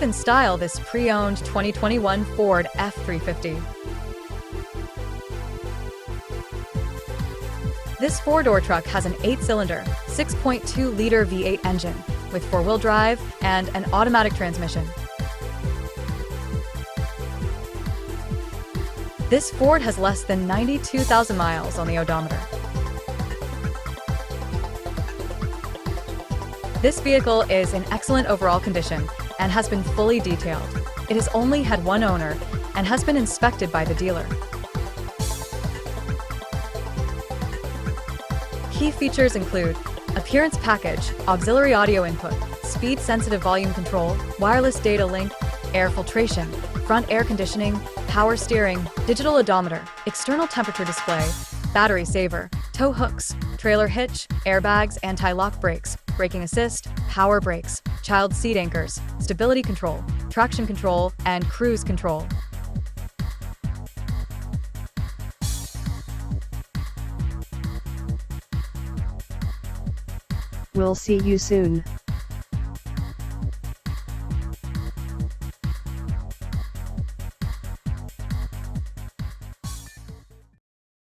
In style this pre-owned 2021 Ford F-350. This four-door truck has an 8-cylinder, 6.2-liter V8 engine with four-wheel drive and an automatic transmission. This Ford has less than 92,000 miles on the odometer. This vehicle is in excellent overall condition and has been fully detailed. It has only had one owner and has been inspected by the dealer. Key features include appearance package, auxiliary audio input, speed-sensitive volume control, wireless data link, air filtration, front air conditioning, power steering, digital odometer, external temperature display, battery saver, tow hooks, trailer hitch, airbags, anti-lock brakes, braking assist, power brakes, child seat anchors, stability control, traction control, and cruise control. We'll see you soon.